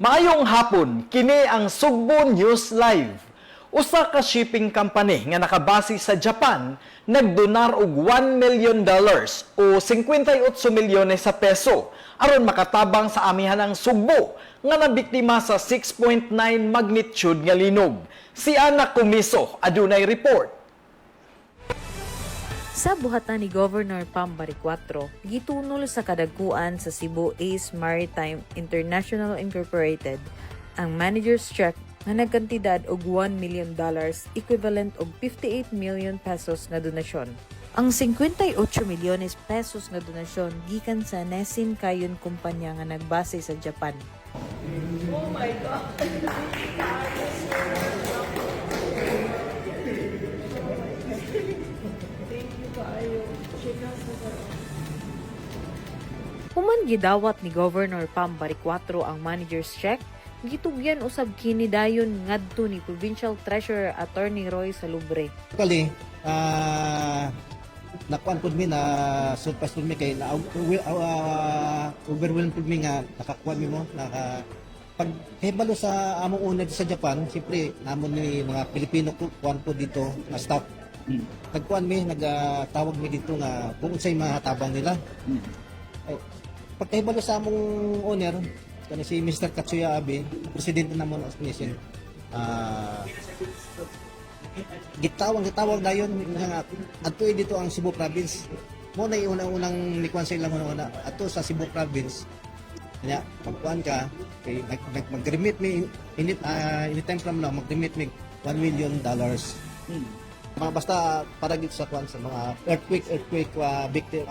Maayong hapon, kini ang Sugbo News Live. Usa ka shipping company nga nakabase sa Japan nagdonar og $1 million o 58 milyones sa peso aron makatabang sa amihanang Sugbo nga nabiktima sa 6.9 magnitude nga linog. Si Ana Comiso adunay report. Sa buhatan ni Governor Pam Baricuatro, gitunol sa kadagkuan sa Cebu Ace Maritime International Incorporated ang manager's check nga nagkantidad og $1 million equivalent og 58 million pesos nga donasyon. Ang 58 milyones pesos nga donasyon gikan sa Nesin Kayon kumpanya nga nagbase sa Japan. Oh my God! Human gidawat ni Governor Pam Baricuatro ang manager's check, gitugyan usab kini dayon ngadto ni Provincial Treasurer Attorney Roy Salubre. Actually, nakuan pud mi na surprise pud mi kay na overwhelmed pud mi nga nakakuha mi mo pag hibalo sa among uned sa Japan, siyempre namon ni mga Pilipino kuan po dito na staff. Nagkuan mi nagtawag mi dito nga kung unsay mahatabang nila. Pagkahibalo sa among owner, kani si Mr. Katsuya Abe, presidente namon of Nation. Gitawag dayon nga adto dito ang Cebu province. Mo na unang nikuan sa ilang una ato sa Cebu province. Kanya pagkuan ka kay mag-remit mi anytime from now mag-remit mi $1 million. Basta para dito sa kuan sa mga earthquake victim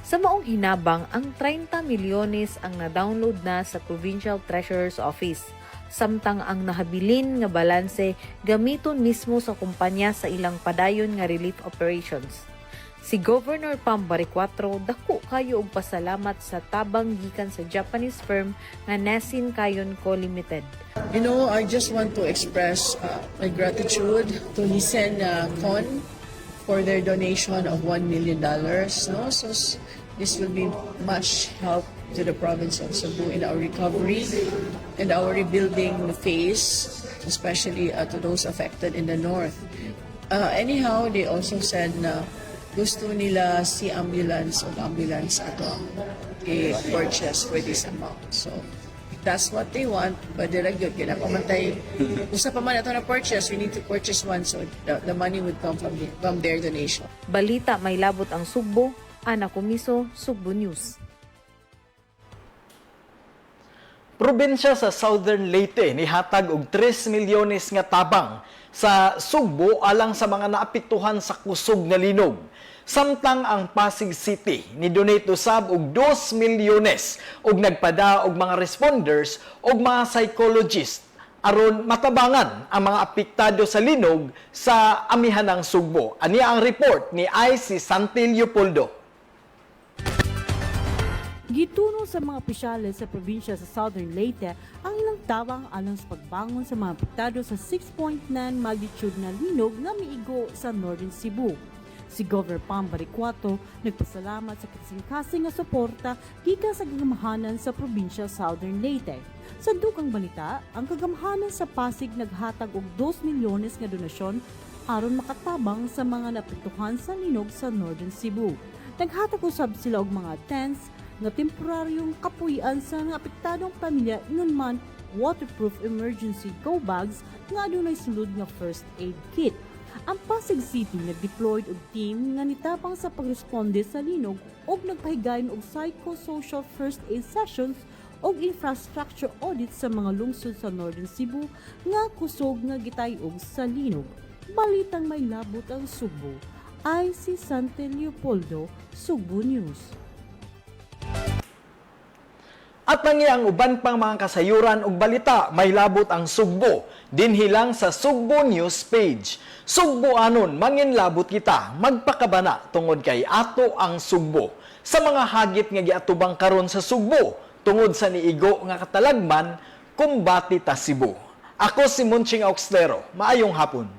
Sa maong hinabang, ang 30 milyones ang na-download na sa Provincial Treasurer's Office. Samtang ang nahabilin nga balanse gamiton mismo sa kumpanya sa ilang padayon nga relief operations. Si Governor Pam Baricuatro dako kayo og pasalamat sa tabang gikan sa Japanese firm nga Nesin Kayon Co. Limited. You know, I just want to express my gratitude to Nisen Con for their donation of $1 million. No? So this will be much help to the province of Cebu in our recovery and our rebuilding phase, especially to those affected in the north. Anyhow, they also said na gusto nila si ambulance ato i-purchase for this amount. So that's what they want, but they're good. Kinapamantay. Usa pa man ito na purchase, we need to purchase one so the money would come from their donation. Balita may labot ang Sugbo, Ana Comiso, Sugbo News. Probinsya sa Southern Leyte nihatag og 3 milyones nga tabang sa Sugbo alang sa mga naapektuhan sa kusog nga linog. Samtang ang Pasig City ni donate usab og 2 milyones og nagpada og mga responders og mga psychologist aron matabangan ang mga apektado sa linog sa amihanang Sugbo. Ani ang report ni IC Santil Leopoldo. Gituno sa mga opisyales sa probinsya sa Southern Leyte ang ilang tabang alang sa pagbangon sa mga apektado sa 6.9 magnitude na linog nga miigo sa Northern Cebu. Si Governor Pam Baricuatro nagpasalamat sa kasing-kasing nga suporta gikan sa kagamahanan sa probinsya Southern Leyte. Sa dukang balita, ang kagamahanan sa Pasig naghatag og 2 milyones nga donasyon aron makatabang sa mga naapektuhan sa linog sa Northern Cebu. Naghatag usab sila og mga tents nga temporaryong kapuy-an sa mga apektadong pamilya inunman waterproof emergency go bags nga adunay sulod nga first aid kit. Ang Pasig City nag-deployed og team nga nitabang sa pagresponde sa linog ug nagpahigayon og psychosocial first aid sessions og infrastructure audit sa mga lungsod sa Northern Cebu nga kusog nga gitayog sa linog. Balitang may labot ang Sugbo. IC Santil Leopoldo, Sugbo News. At nangi ang uban pang mga kasayuran ug balita, may labot ang Sugbo, dinhilang sa Sugbo News page. Sugbo anon, manginlabot kita, magpakabana tungod kay ato ang Sugbo. Sa mga hagit nga giatubang karon sa Sugbo, tungod sa niigo nga katalagman, kumbati ta Cebu. Ako si Munching Auxlero, maayong hapon.